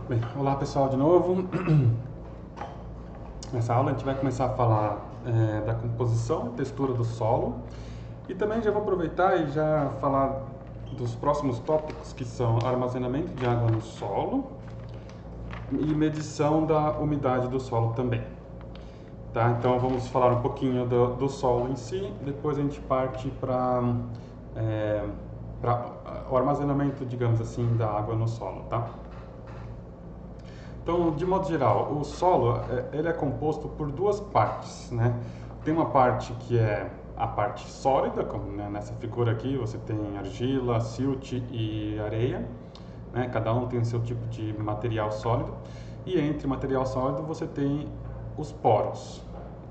Bem, olá pessoal de novo. Nessa aula a gente vai começar a falar da composição e textura do solo e também já vou aproveitar e já falar dos próximos tópicos que são armazenamento de água no solo e medição da umidade do solo também. Tá? Então vamos falar um pouquinho do solo em si, depois a gente parte para o armazenamento, digamos assim, da água no solo, tá? Então, de modo geral, o solo ele é composto por duas partes, né? Tem uma parte que é a parte sólida, como né, nessa figura aqui você tem argila, silt e areia, né? Cada um tem o seu tipo de material sólido. E entre material sólido você tem os poros,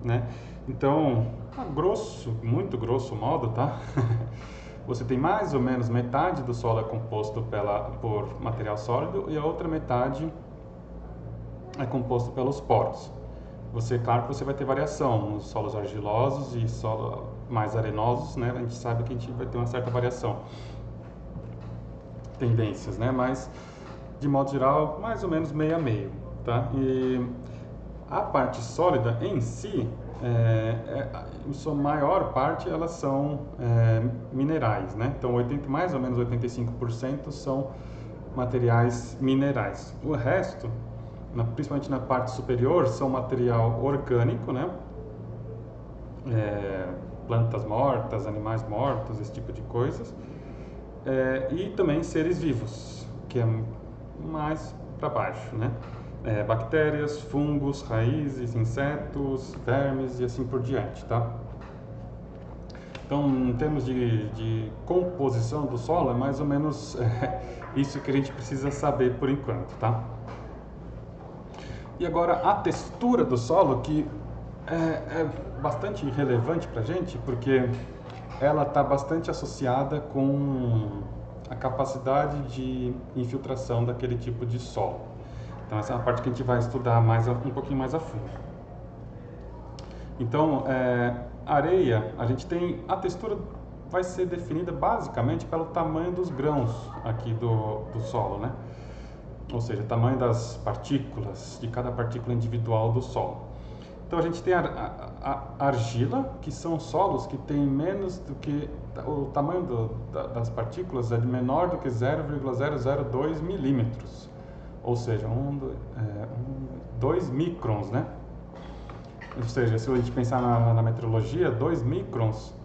né? Então, a muito grosso modo, tá? Você tem mais ou menos metade do solo é composto por material sólido e a outra metade é composto pelos poros. Claro que você vai ter variação nos solos argilosos e solos mais arenosos, né? A gente sabe que a gente vai ter uma certa variação, tendências, né? Mas de modo geral, mais ou menos meio a meio, tá? E a parte sólida em si, em sua maior parte, elas são minerais, né? Então, mais ou menos 85% são materiais minerais. O resto, principalmente na parte superior, são material orgânico, né? Plantas mortas, animais mortos, esse tipo de coisas. E também seres vivos, que é mais para baixo, né? Bactérias, fungos, raízes, insetos, vermes e assim por diante, tá? Então, em termos de composição do solo, é mais ou menos isso que a gente precisa saber por enquanto, tá? E agora a textura do solo, que é bastante relevante para a gente, porque ela está bastante associada com a capacidade de infiltração daquele tipo de solo. Então essa é uma parte que a gente vai estudar um pouquinho mais a fundo. Então, areia, a textura vai ser definida basicamente pelo tamanho dos grãos aqui do solo, né? Ou seja, o tamanho das partículas, de cada partícula individual do solo. Então a gente tem a argila, que são solos que têm menos do que o tamanho das partículas é menor do que 0,002 milímetros, ou seja, 2 microns, né? Ou seja, se a gente pensar na metrologia, 2 microns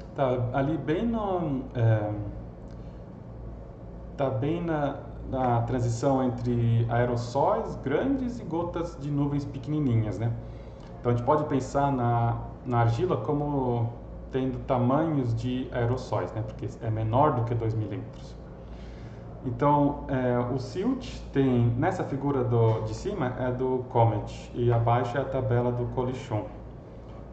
está ali bem na transição entre aerossóis grandes e gotas de nuvens pequenininhas, né? Então a gente pode pensar na argila como tendo tamanhos de aerossóis, né? Porque é menor do que 2 milímetros. Então o silt tem, nessa figura de cima é do Comet e abaixo é a tabela do Colichon.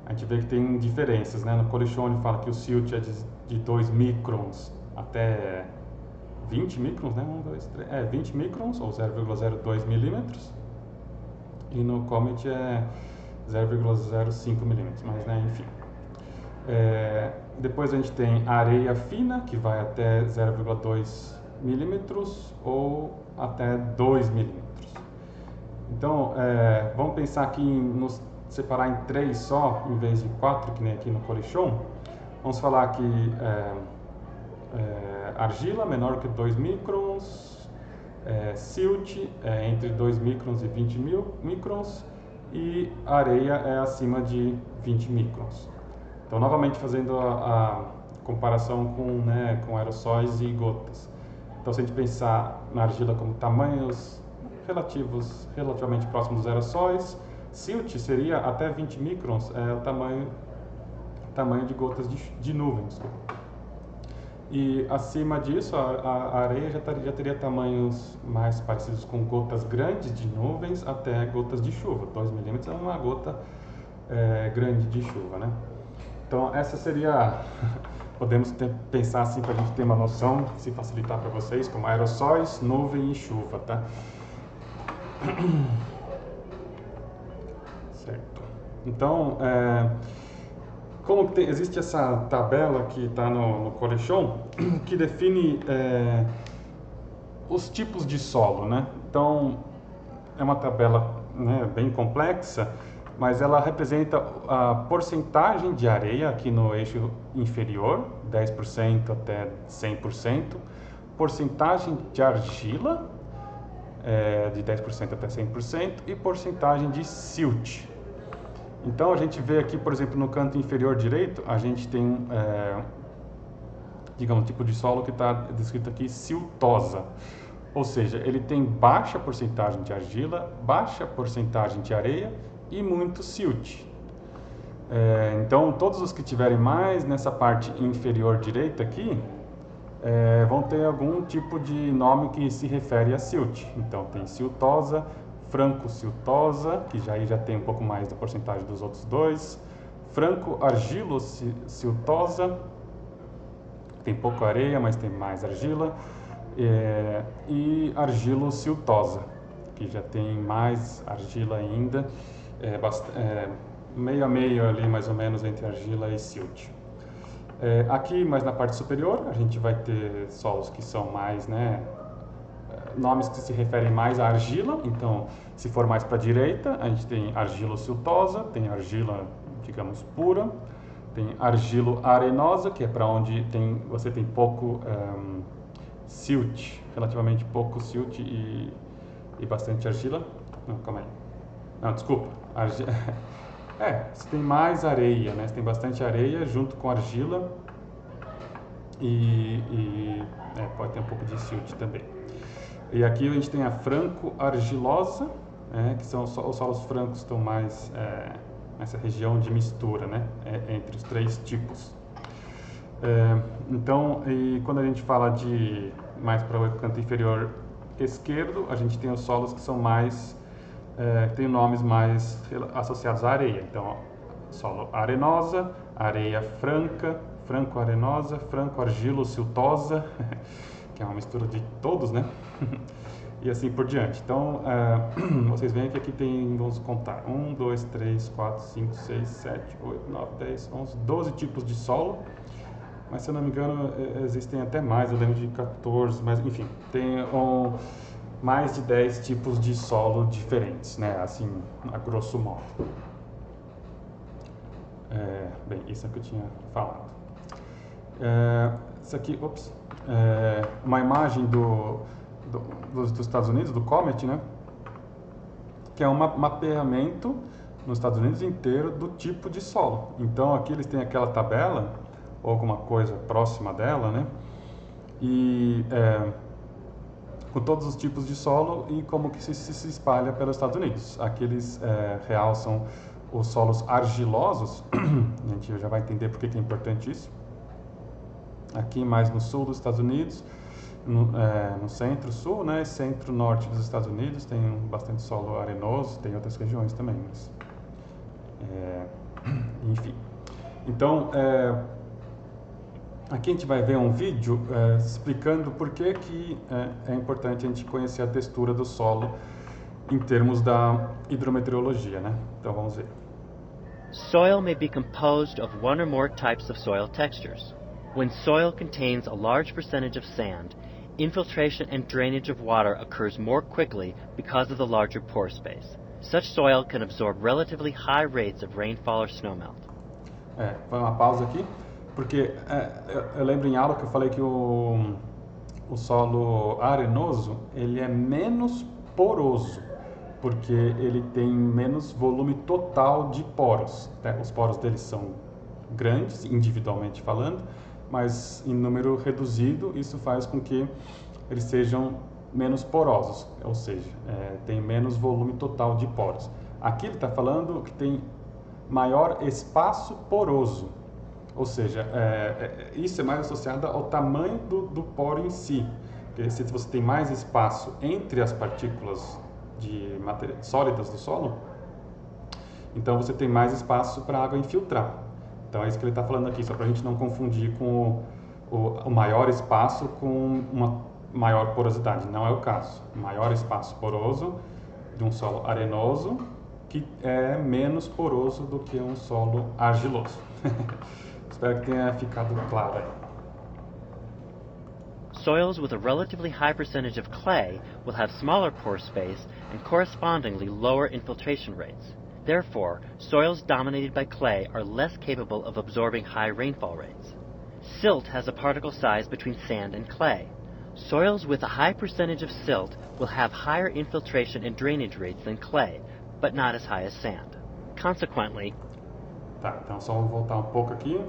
A gente vê que tem diferenças, né? No Colichon ele fala que o silt é de 2 microns até 20 microns, né? 20 microns, ou 0,02 milímetros. E no Comet é 0,05 milímetros, mas né, enfim. Depois a gente tem a areia fina, que vai até 0,2 milímetros ou até 2 milímetros. Então, vamos pensar aqui nos separar em 3 só, em vez de 4, que nem aqui no Colichon. Vamos falar que argila menor que 2 microns, silt entre 2 microns e 20 microns e areia é acima de 20 microns. Então, novamente fazendo a comparação com aerossóis e gotas. Então, se a gente pensar na argila como tamanhos relativamente próximos dos aerossóis, silt seria até 20 microns, o tamanho de gotas de nuvens. E acima disso, a areia já teria tamanhos mais parecidos com gotas grandes de nuvens até gotas de chuva. 2 milímetros é uma gota grande de chuva, né? Então, essa seria... Podemos pensar assim para a gente ter uma noção, se facilitar para vocês, como aerossóis, nuvem e chuva, tá? Certo. Então, existe essa tabela que está no Colichon, que define os tipos de solo, né? Então, é uma tabela, né, bem complexa, mas ela representa a porcentagem de areia aqui no eixo inferior, 10% até 100%, porcentagem de argila, de 10% até 100%, e porcentagem de silt. Então a gente vê aqui, por exemplo, no canto inferior direito, a gente tem, digamos, um tipo de solo que está descrito aqui, siltosa. Ou seja, ele tem baixa porcentagem de argila, baixa porcentagem de areia e muito silt. Então, todos os que tiverem mais nessa parte inferior direita aqui, vão ter algum tipo de nome que se refere a silt. Então, tem siltosa, franco-siltosa, que já tem um pouco mais da porcentagem dos outros dois, franco-argilo-siltosa, tem pouco areia, mas tem mais argila, e argilo-siltosa, que já tem mais argila ainda, meio a meio ali mais ou menos entre argila e silt. Aqui, mais na parte superior, a gente vai ter solos que são mais, né, nomes que se referem mais à argila. Então, se for mais para a direita, a gente tem argilo-siltosa, tem argila, digamos, pura, tem argilo-arenosa, que é para onde você tem pouco silt, relativamente pouco silt e bastante argila. Não, calma aí. Não, desculpa. Você tem mais areia, né? Você tem bastante areia junto com argila e pode ter um pouco de silt também. E aqui a gente tem a franco-argilosa, que são os solos francos, estão mais nessa região de mistura, né? Entre os três tipos. Então, e quando a gente fala de mais para o canto inferior esquerdo, a gente tem os solos que são mais, tem nomes mais associados à areia. Então, solo arenosa, areia franca, franco-arenosa, franco-argilo-siltosa, que é uma mistura de todos, né? E assim por diante. Então, vocês veem que aqui tem, vamos contar, 1, 2, 3, 4, 5, 6, 7, 8, 9, 10, 11, 12 tipos de solo. Mas, se eu não me engano, existem até mais, eu lembro de 14, mas enfim, tem mais de 10 tipos de solo diferentes, né? Assim, a grosso modo. Bem, isso é o que eu tinha falado. Isso aqui, uma imagem dos Estados Unidos, do Comet, né? Que é um mapeamento nos Estados Unidos inteiro do tipo de solo. Então, aqui eles têm aquela tabela, ou alguma coisa próxima dela, né? E com todos os tipos de solo e como que se espalha pelos Estados Unidos. Aqui eles realçam os solos argilosos, a gente já vai entender por que é importante isso. Aqui mais no sul dos Estados Unidos, no centro-sul, né, centro-norte dos Estados Unidos, tem bastante solo arenoso, tem outras regiões também, mas, enfim. Então, aqui a gente vai ver um vídeo explicando por que é importante a gente conhecer a textura do solo em termos da hidrometeorologia, né? Então vamos ver. Soil may be composed of one or more types of soil textures. When soil contains a large percentage of sand, infiltration and drainage of water occurs more quickly because of the larger pore space. Such soil can absorb relatively high rates of rainfall or snowmelt. Foi uma pausa aqui, porque eu lembro em aula que eu falei que o solo arenoso, ele é menos poroso, porque ele tem menos volume total de poros, né? Os poros deles são grandes, individualmente falando, mas em número reduzido, isso faz com que eles sejam menos porosos, ou seja, tem menos volume total de poros. Aqui ele está falando que tem maior espaço poroso, ou seja, isso é mais associado ao tamanho do poro em si, porque se você tem mais espaço entre as partículas de sólidas do solo, então você tem mais espaço para a água infiltrar. Então é isso que ele está falando aqui, só para a gente não confundir com o maior espaço com uma maior porosidade. Não é o caso. Maior espaço poroso de um solo arenoso que é menos poroso do que um solo argiloso. Espero que tenha ficado claro aí. Soils with a relatively high percentage of clay will have smaller pore space and correspondingly lower infiltration rates. Therefore, soils dominated by clay are less capable of absorbing high rainfall rates. Silt has a particle size between sand and clay. Soils with a high percentage of silt will have higher infiltration and drainage rates than clay, but not as high as sand. Consequently, tá, então só vamos voltar um pouco aqui.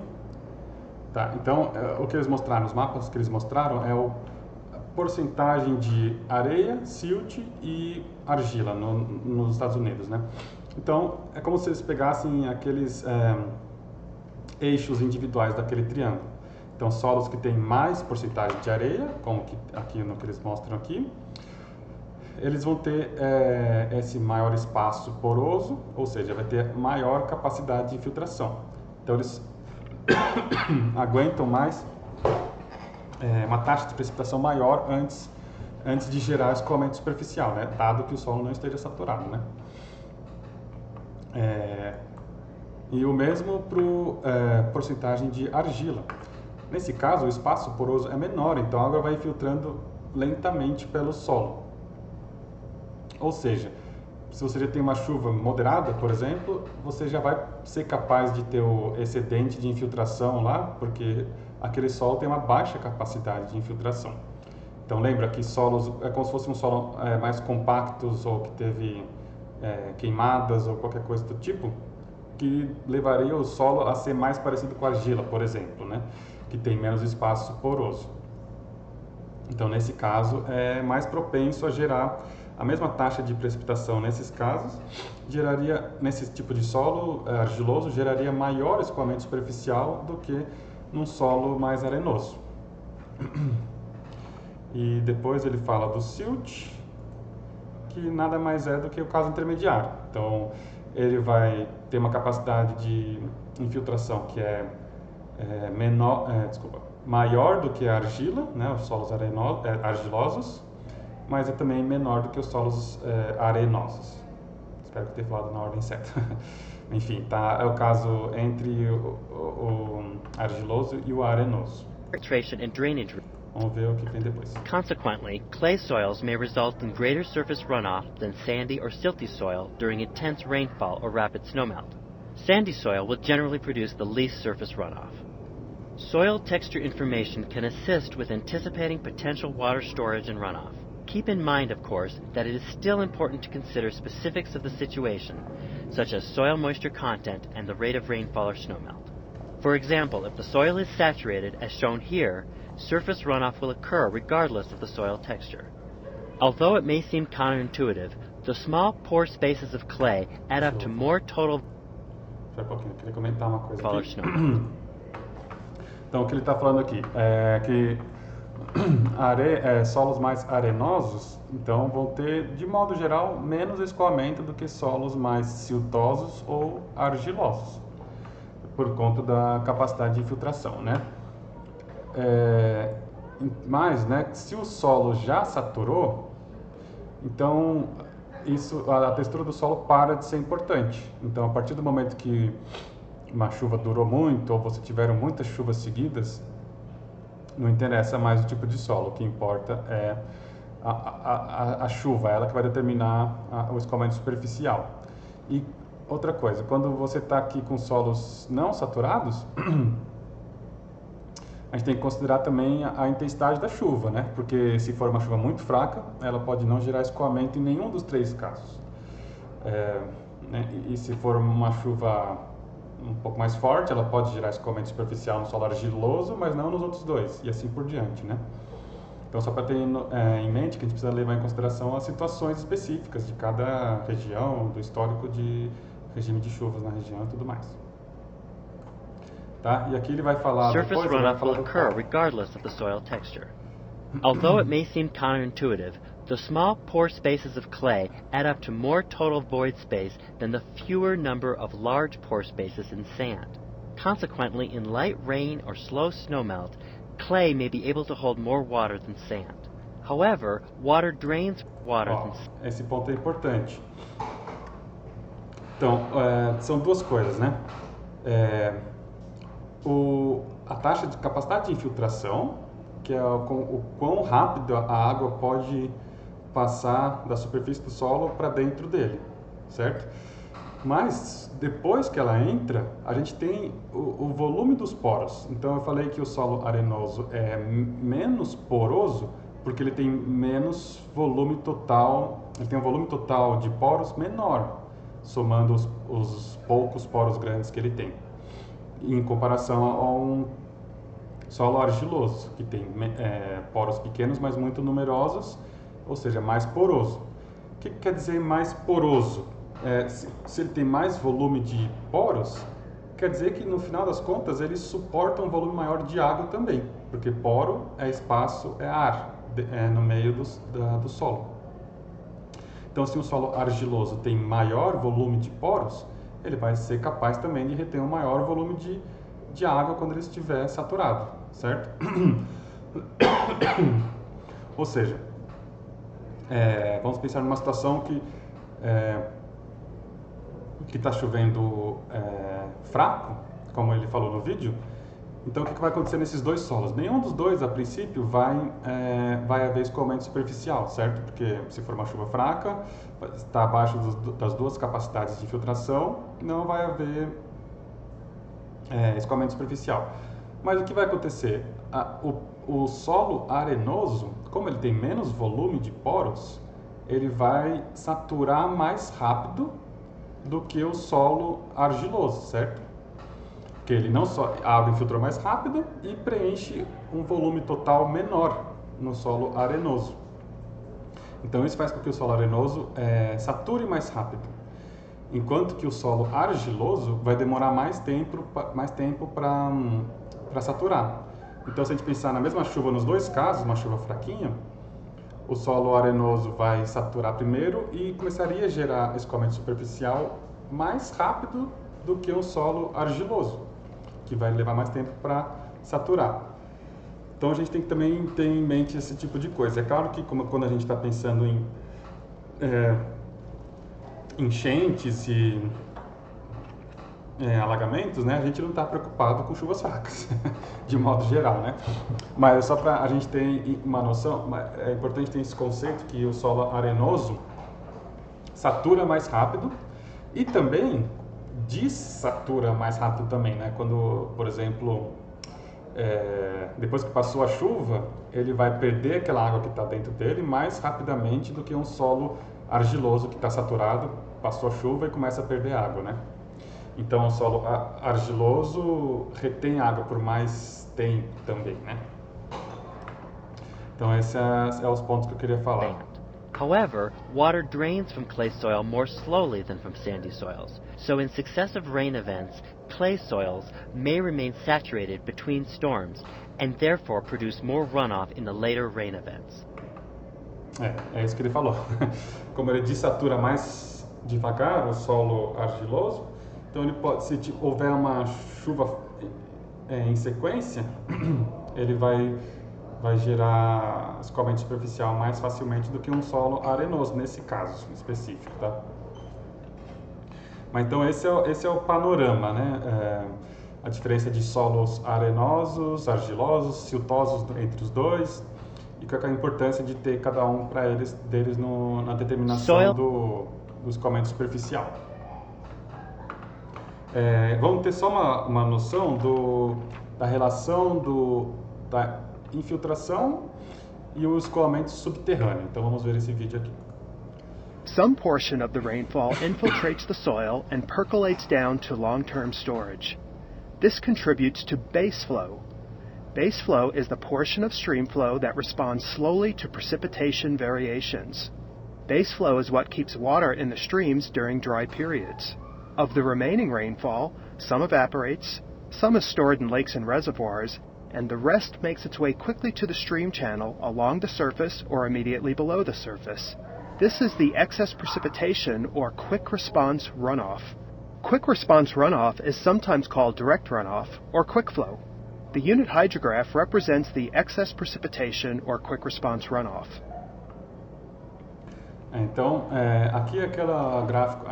Tá, então o que eles mostraram, os mapas que eles mostraram é a porcentagem de areia, silt e argila nos Estados Unidos, né? Então é como se eles pegassem aqueles eixos individuais daquele triângulo. Então, solos que têm mais porcentagem de areia, como aqui no que eles mostram aqui, eles vão ter esse maior espaço poroso, ou seja, vai ter maior capacidade de infiltração. Então, eles aguentam mais, uma taxa de precipitação maior antes de gerar escoamento superficial, né? Dado que o solo não esteja saturado, né? E o mesmo para porcentagem de argila. Nesse caso, o espaço poroso é menor, então a água vai infiltrando lentamente pelo solo. Ou seja, se você já tem uma chuva moderada, por exemplo, você já vai ser capaz de ter o excedente de infiltração lá, porque aquele solo tem uma baixa capacidade de infiltração. Então lembra que solos é como se fosse um solo mais compactos ou que teve queimadas ou qualquer coisa do tipo, que levaria o solo a ser mais parecido com a argila, por exemplo, né? Que tem menos espaço poroso. Então, nesse caso, é mais propenso a gerar a mesma taxa de precipitação. Nesses casos, nesse tipo de solo argiloso, geraria maior escoamento superficial do que num solo mais arenoso. E depois ele fala do silt, que nada mais é do que o caso intermediário. Então, ele vai ter uma capacidade de infiltração que maior do que a argila, né, os solos argilosos, mas é também menor do que os solos arenosos. Espero que tenha falado na ordem certa. Enfim, tá, é o caso entre o argiloso e o arenoso. Filtration and drainage. Vamos ver o que tem depois. Consequently, clay soils may result in greater surface runoff than sandy or silty soil during intense rainfall or rapid snowmelt. Sandy soil will generally produce the least surface runoff. Soil texture information can assist with anticipating potential water storage and runoff. Keep in mind, of course, that it is still important to consider specifics of the situation, such as soil moisture content and the rate of rainfall or snowmelt. For example, if the soil is saturated, as shown here, surface runoff will occur regardless of the soil texture. Although it may seem counterintuitive, the small pore spaces of clay add up to more total Espera um pouquinho, eu queria comentar uma coisa fall or aqui. snowmelt. Então, o que ele está falando aqui é que solos mais arenosos, então, vão ter, de modo geral, menos escoamento do que solos mais siltosos ou argilosos, por conta da capacidade de infiltração, né? Mas, né, se o solo já saturou, então a textura do solo para de ser importante. Então, a partir do momento que uma chuva durou muito ou você tiveram muitas chuvas seguidas, não interessa mais o tipo de solo. O que importa é a chuva, ela que vai determinar o escoamento superficial. E outra coisa, quando você está aqui com solos não saturados, a gente tem que considerar também a intensidade da chuva, né? Porque se for uma chuva muito fraca, ela pode não gerar escoamento em nenhum dos três casos. Né? E se for uma chuva um pouco mais forte, ela pode gerar escoamento superficial no solo argiloso, mas não nos outros dois, e assim por diante, né? Então, só para ter em mente que a gente precisa levar em consideração as situações específicas de cada região, do histórico de regime de chuvas na região e tudo mais. Tá? E aqui ele vai falar Surface runoff will occur regardless of the soil texture. Although it may seem counterintuitive, the small pore spaces of clay add up to more total void space than the fewer number of large pore spaces in sand. Consequently, in light rain or slow snowmelt, clay may be able to hold more water than sand. However, water drains water than sand. Esse ponto é importante. Então, são duas coisas, né? A taxa de capacidade de infiltração que é o quão rápido a água pode passar da superfície do solo para dentro dele, certo? Mas depois que ela entra, a gente tem o volume dos poros. Então eu falei que o solo arenoso é menos poroso porque ele tem menos volume total, ele tem um volume total de poros menor, somando os poucos poros grandes que ele tem, em comparação a um solo argiloso, que tem poros pequenos, mas muito numerosos, ou seja, mais poroso. O que quer dizer mais poroso? Se ele tem mais volume de poros, quer dizer que no final das contas ele suporta um volume maior de água também, porque poro é espaço, é ar no meio do solo. Então, se um solo argiloso tem maior volume de poros, ele vai ser capaz também de reter um maior volume de água quando ele estiver saturado, certo? Ou seja, vamos pensar numa situação que está chovendo fraco, como ele falou no vídeo. Então, o que vai acontecer nesses dois solos? Nenhum dos dois, a princípio, vai haver escoamento superficial, certo? Porque se for uma chuva fraca, está abaixo das duas capacidades de infiltração, não vai haver escoamento superficial. Mas o que vai acontecer? O solo arenoso, como ele tem menos volume de poros, ele vai saturar mais rápido do que o solo argiloso, certo? Porque ele não só a água infiltrou mais rápido e preenche um volume total menor no solo arenoso. Então isso faz com que o solo arenoso sature mais rápido, enquanto que o solo argiloso vai demorar mais tempo para saturar. Então, se a gente pensar na mesma chuva nos dois casos, uma chuva fraquinha, o solo arenoso vai saturar primeiro e começaria a gerar escoamento superficial mais rápido do que um solo argiloso, que vai levar mais tempo para saturar. Então a gente tem que também ter em mente esse tipo de coisa. É claro que quando a gente está pensando em enchentes e alagamentos, né, a gente não está preocupado com chuvas fracas, de modo geral, né? Mas só para a gente ter uma noção, é importante ter esse conceito que o solo arenoso satura mais rápido e também desatura mais rápido também, né? Quando, por exemplo, depois que passou a chuva, ele vai perder aquela água que está dentro dele mais rapidamente do que um solo argiloso que está saturado, passou a chuva e começa a perder água, né? Então, o solo argiloso retém água por mais tempo também, né? Então, esses são os pontos que eu queria falar. However, water drains from clay soil more slowly than from sandy soils. So in successive rain events, clay soils may remain saturated between storms and therefore produce more runoff in the later rain events. É isso que ele falou. Como ele desatura mais devagar o solo argiloso, então ele pode, se houver uma chuva em sequência, ele vai gerar escoamento superficial mais facilmente do que um solo arenoso, nesse caso específico, tá? Mas então esse é o panorama, né? A diferença de solos arenosos, argilosos, siltosos entre os dois, e qual é a importância de ter cada um deles na determinação do escoamento superficial. Vamos ter só uma noção da relação da infiltração e o escoamento subterrâneo. Então vamos ver esse vídeo aqui. Some portion of the rainfall infiltrates the soil and percolates down to long-term storage. This contributes to base flow. Base flow is the portion of stream flow that responds slowly to precipitation variations. Base flow is what keeps water in the streams during dry periods. Of the remaining rainfall, some evaporates, some is stored in lakes and reservoirs, and the rest makes its way quickly to the stream channel along the surface or immediately below the surface. This is the excess precipitation or quick response runoff. Quick response runoff is sometimes called direct runoff or quick flow. The unit hydrograph represents the excess precipitation or quick response runoff. Então, aqui é aquele gráfico,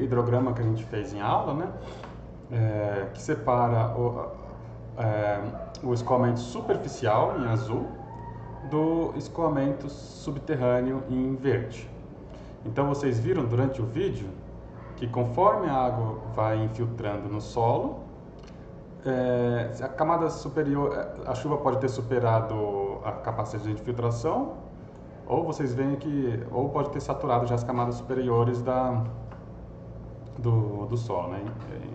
hidrograma que a gente fez em aula, né? Que separa o escoamento superficial em azul do escoamento subterrâneo em verde. Então vocês viram durante o vídeo que conforme a água vai infiltrando no solo, a camada superior, a chuva pode ter superado a capacidade de infiltração, ou vocês veem que, ou pode ter saturado já as camadas superiores do solo, né?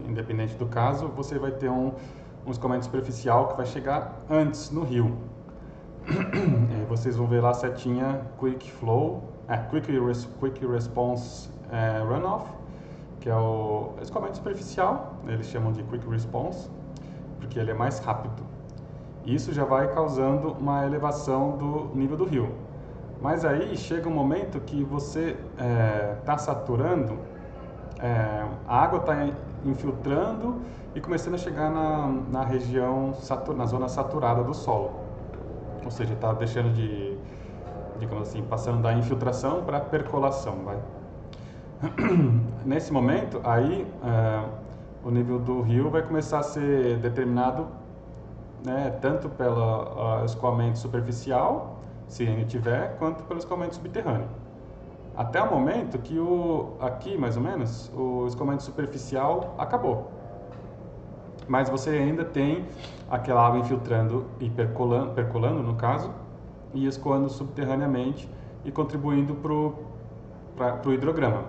Independente do caso, você vai ter um escoamento superficial que vai chegar antes no rio. E vocês vão ver lá a setinha Quick Response Runoff, que é o escoamento superficial, eles chamam de Quick Response, porque ele é mais rápido. Isso já vai causando uma elevação do nível do rio. Mas aí chega um momento que você está saturando, a água está infiltrando e começando a chegar na região, na zona saturada do solo. Ou seja, está deixando de, digamos assim, passando da infiltração para a percolação. Nesse momento, aí o nível do rio vai começar a ser determinado, né, tanto pelo escoamento superficial, se ele tiver, quanto pelo escoamento subterrâneo. Até o momento que aqui, mais ou menos, o escoamento superficial acabou. Mas você ainda tem aquela água infiltrando e percolando no caso, e escoando subterraneamente e contribuindo para o hidrograma.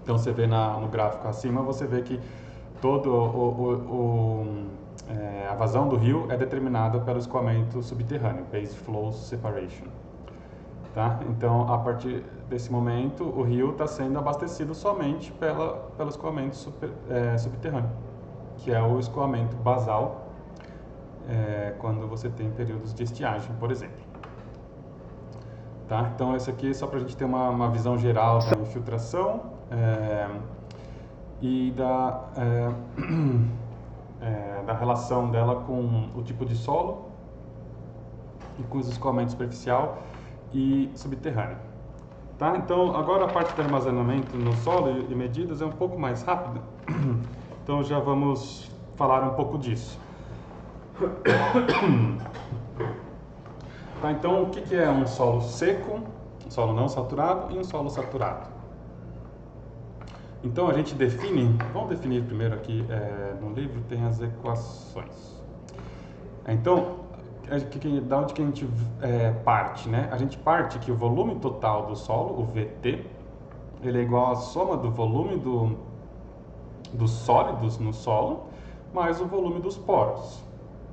Então você vê no gráfico acima, você vê que toda a vazão do rio é determinada pelo escoamento subterrâneo, Base Flow Separation. Tá? Então, a partir desse momento, o rio está sendo abastecido somente pelo escoamento subterrâneo, que é o escoamento basal, quando você tem períodos de estiagem, por exemplo. Tá? Então, esse aqui é só para a gente ter uma visão geral da infiltração e da relação dela com o tipo de solo e com os escoamento superficial e subterrâneo. Tá? Então, agora a parte do armazenamento no solo e medidas é um pouco mais rápida. Então, já vamos falar um pouco disso. Tá? Então, o que é um solo seco, um solo não saturado e um solo saturado? Então, a gente define, vamos definir primeiro aqui, no livro tem as equações. Então, da onde que a gente parte, né? A gente parte que o volume total do solo, o VT, ele é igual à soma do volume dos sólidos no solo, mais o volume dos poros,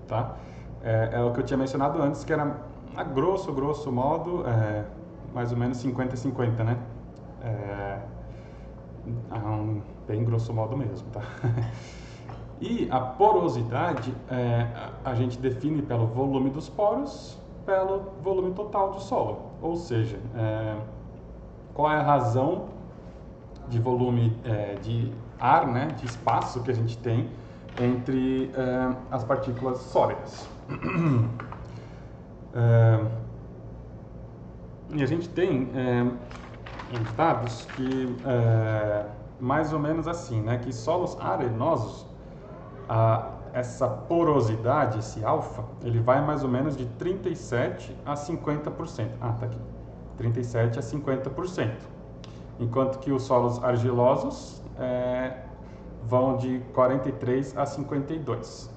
tá? É o que eu tinha mencionado antes, que era, a grosso modo, mais ou menos 50-50, né? Bem grosso modo mesmo, tá? E a porosidade a gente define pelo volume dos poros, pelo volume total do solo. Ou seja, qual é a razão de volume de ar, né, de espaço que a gente tem entre as partículas sólidas. E a gente tem uns dados que mais ou menos assim, né, que solos arenosos, essa porosidade, esse alfa, ele vai mais ou menos de 37 a 50%. Tá aqui. 37 a 50%. Enquanto que os solos argilosos vão de 43 a 52.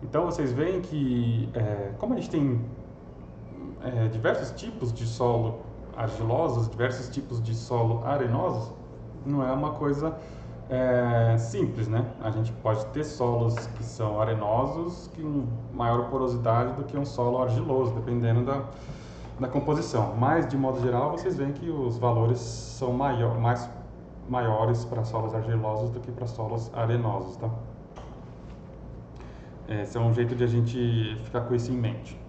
Então vocês veem que, como a gente tem diversos tipos de solo argilosos, diversos tipos de solo arenosos, não é uma coisa simples, né? A gente pode ter solos que são arenosos com maior porosidade do que um solo argiloso, dependendo da composição. Mas, de modo geral, vocês veem que os valores são maiores para solos argilosos do que para solos arenosos, tá? Esse é um jeito de a gente ficar com isso em mente.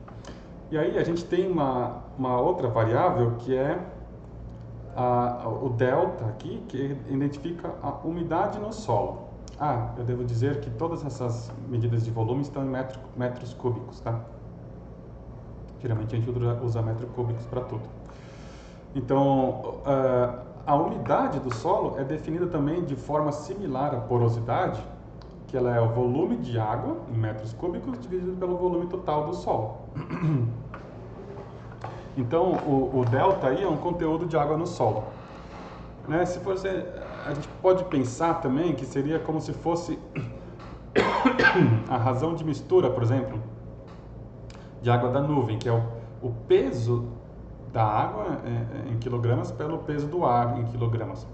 E aí a gente tem uma outra variável que é o delta aqui, que identifica a umidade no solo. Eu devo dizer que todas essas medidas de volume estão em metros cúbicos, tá? Geralmente a gente usa metros cúbicos para tudo. Então, a umidade do solo é definida também de forma similar à porosidade que ela é o volume de água em metros cúbicos dividido pelo volume total do solo. Então, o delta aí é um conteúdo de água no solo. Né? Se fosse, a gente pode pensar também que seria como se fosse a razão de mistura, por exemplo, de água da nuvem, que é o peso da água em quilogramas pelo peso do ar em quilogramas.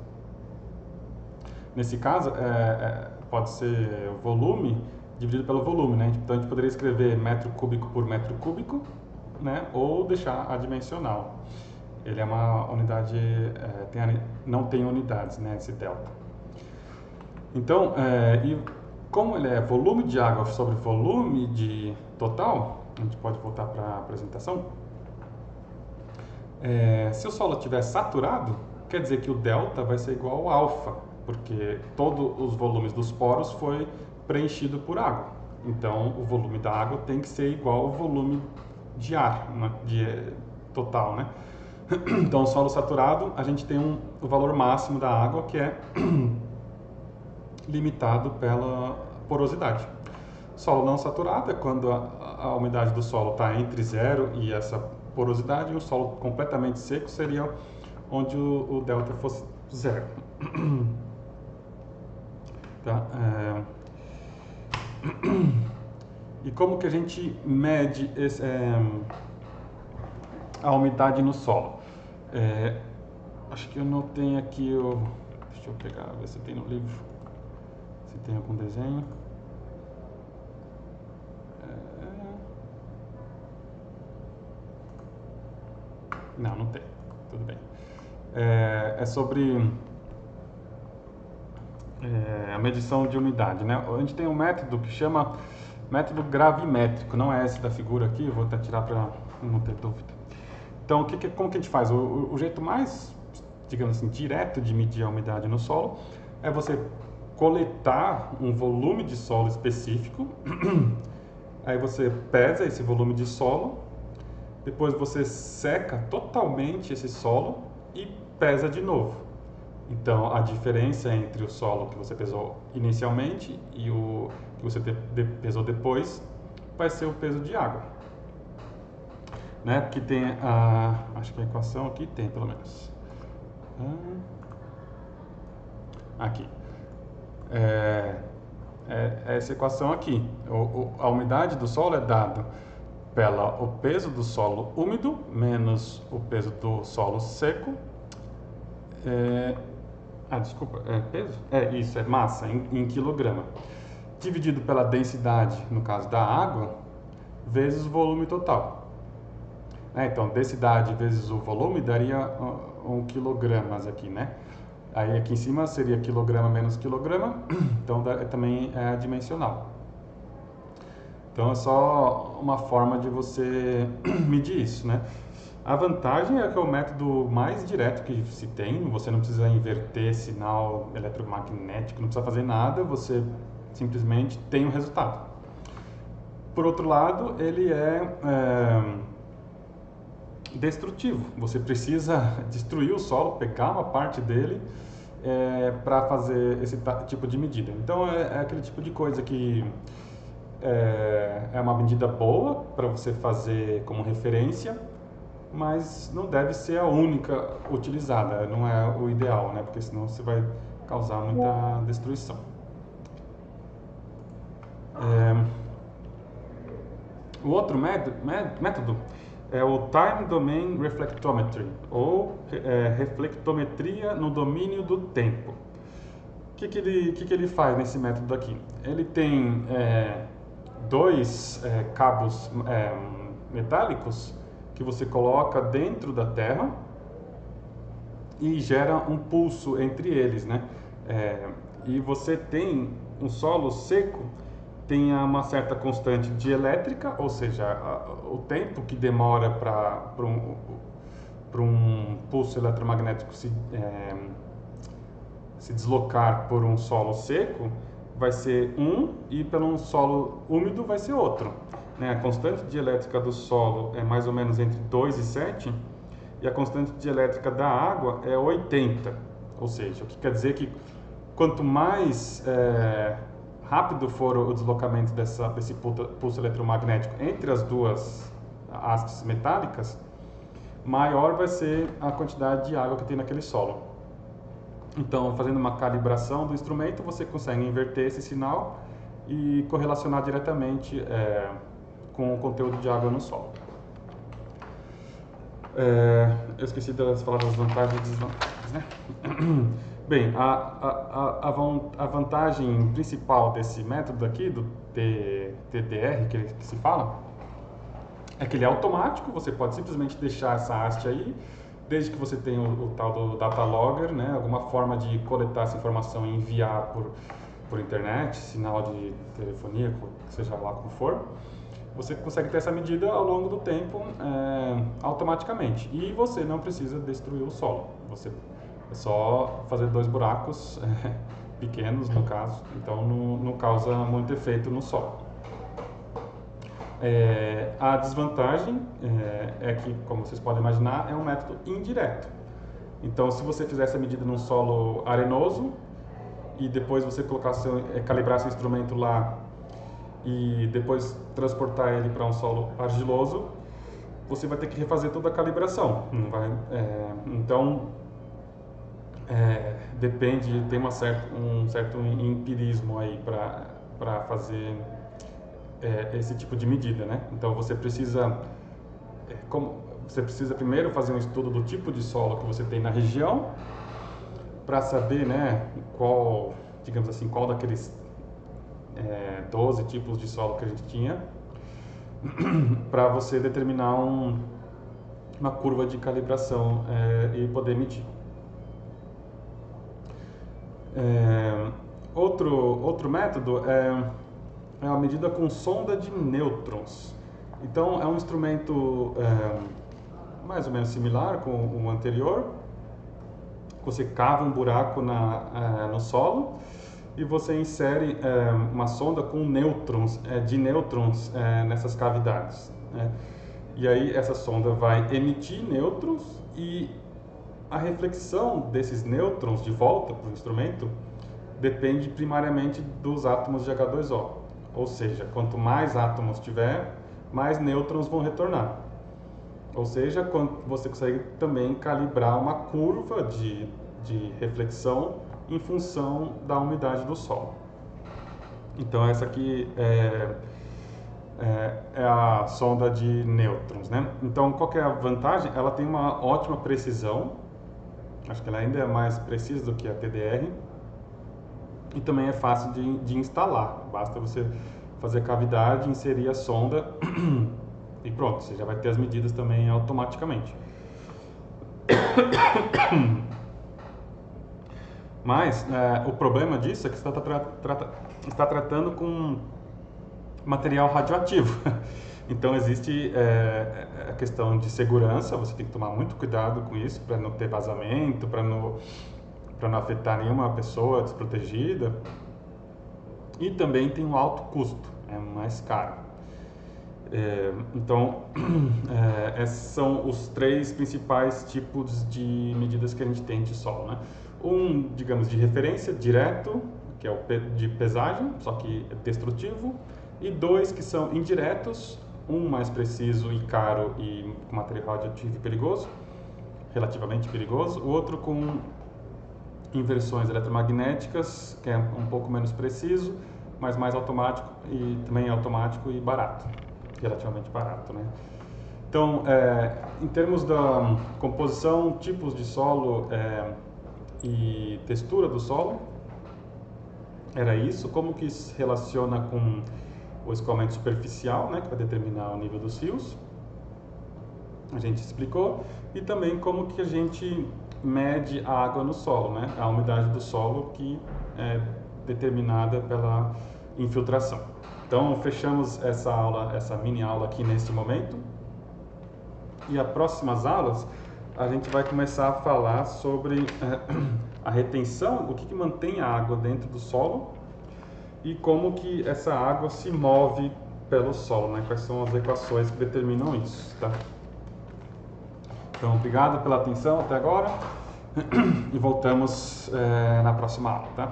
Nesse caso, pode ser o volume dividido pelo volume, né? Então a gente poderia escrever metro cúbico por metro cúbico, né? Ou deixar adimensional. Ele é uma unidade, não tem unidades, né? Esse delta. Então, e como ele é volume de água sobre volume de total, a gente pode voltar para a apresentação. Se o solo estiver saturado, quer dizer que o delta vai ser igual ao alfa, porque todos os volumes dos poros foi preenchido por água. Então, o volume da água tem que ser igual ao volume de ar, total, né? Então, o solo saturado, a gente tem o valor máximo da água, que é limitado pela porosidade. Solo não saturado é quando a umidade do solo está entre 0 e essa porosidade, e o solo completamente seco seria onde o delta fosse 0. Tá? E como que a gente mede a umidade no solo? Acho que eu não tenho aqui deixa eu pegar, ver se tem no livro, se tem algum desenho. Não tem, tudo bem. É sobre a medição de umidade, né? A gente tem um método que chama método gravimétrico, não é esse da figura aqui, vou até tirar para não ter dúvida. Então, como que a gente faz? O jeito mais, digamos assim, direto de medir a umidade no solo é você coletar um volume de solo específico, aí você pesa esse volume de solo, depois você seca totalmente esse solo e pesa de novo. Então, a diferença entre o solo que você pesou inicialmente e o que você pesou depois vai ser o peso de água. Né? Porque tem acho que a equação aqui tem, pelo menos. Aqui. Essa equação aqui. A umidade do solo é dada pelo peso do solo úmido menos o peso do solo seco. Desculpa, peso? Isso, é massa em quilograma. Dividido pela densidade, no caso da água, vezes o volume total. Então, densidade vezes o volume daria 1 quilogramas aqui, né? Aí aqui em cima seria quilograma menos quilograma, então também é adimensional. Então é só uma forma de você medir isso, né? A vantagem é que é o método mais direto que se tem, você não precisa inverter sinal eletromagnético, não precisa fazer nada, você simplesmente tem um resultado. Por outro lado, ele é destrutivo, você precisa destruir o solo, pegar uma parte dele para fazer esse tipo de medida. Então é aquele tipo de coisa que é uma medida boa para você fazer como referência, mas não deve ser a única utilizada, não é o ideal, né? Porque senão você vai causar muita destruição. O outro método é o Time Domain Reflectometry, ou reflectometria no domínio do tempo. O que ele faz nesse método aqui? Ele tem dois cabos metálicos que você coloca dentro da Terra e gera um pulso entre eles, né? E você tem um solo seco, tem uma certa constante dielétrica, ou seja, o tempo que demora para um pulso eletromagnético se deslocar por um solo seco vai ser 1 e pelo um solo úmido vai ser outro. A constante dielétrica do solo é mais ou menos entre 2 e 7 e a constante dielétrica da água é 80. Ou seja, o que quer dizer que quanto mais rápido for o deslocamento desse pulso eletromagnético entre as duas hastes metálicas, maior vai ser a quantidade de água que tem naquele solo. Então, fazendo uma calibração do instrumento, você consegue inverter esse sinal e correlacionar diretamente com o conteúdo de água no solo. Eu esqueci de falar das vantagens e desvantagens, né? Bem, a vantagem principal desse método aqui, do TDR, que se fala, é que ele é automático. Você pode simplesmente deixar essa haste aí, desde que você tenha o tal do data logger, né? Alguma forma de coletar essa informação e enviar por internet, sinal de telefonia, seja lá como for. Você consegue ter essa medida ao longo do tempo automaticamente. E você não precisa destruir o solo. É só fazer 2 buracos pequenos, no caso. Então não causa muito efeito no solo. A desvantagem é que, como vocês podem imaginar, é um método indireto. Então, se você fizer essa medida num solo arenoso e depois você calibrar seu instrumento lá e depois transportar ele para um solo argiloso, você vai ter que refazer toda a calibração. Então, depende, tem um certo empirismo aí para fazer esse tipo de medida, né? Então você precisa primeiro fazer um estudo do tipo de solo que você tem na região, para saber, né, qual daqueles 12 tipos de solo que a gente tinha, para você determinar uma curva de calibração e poder medir. Outro método é a medida com sonda de nêutrons. Então é um instrumento mais ou menos similar com o anterior. Você cava um buraco no solo e você insere uma sonda com nêutrons, de nêutrons nessas cavidades. E aí essa sonda vai emitir nêutrons e a reflexão desses nêutrons de volta para o instrumento depende primariamente dos átomos de H2O. Ou seja, quanto mais átomos tiver, mais nêutrons vão retornar. Ou seja, você consegue também calibrar uma curva de reflexão em função da umidade do solo. Então essa aqui é a sonda de nêutrons, né? Então qual que é a vantagem? Ela tem uma ótima precisão, acho que ela ainda é mais precisa do que a TDR, e também é fácil de instalar. Basta você fazer a cavidade, inserir a sonda e pronto, você já vai ter as medidas também automaticamente. Mas o problema disso é que você está tratando com material radioativo. Então existe a questão de segurança, você tem que tomar muito cuidado com isso para não ter vazamento, para não afetar nenhuma pessoa desprotegida. E também tem um alto custo, é mais caro. Então, esses são os 3 principais tipos de medidas que a gente tem de solo, né? Digamos, de referência, direto, que é o de pesagem, só que é destrutivo, e 2 que são indiretos, um mais preciso e caro e com material radioativo e perigoso, relativamente perigoso, o outro com inversões eletromagnéticas, que é um pouco menos preciso, mas mais automático e também automático e barato, relativamente barato, né? Então, em termos da composição, tipos de solo e textura do solo, era isso. Como que se relaciona com o escoamento superficial, né, que vai determinar o nível dos rios, a gente explicou, e também como que a gente mede a água no solo, né, a umidade do solo que é determinada pela infiltração. Então fechamos essa mini aula aqui nesse momento, e as próximas aulas a gente vai começar a falar sobre a retenção, o que mantém a água dentro do solo e como que essa água se move pelo solo, né? Quais são as equações que determinam isso, tá? Então, obrigado pela atenção até agora e voltamos na próxima aula, tá?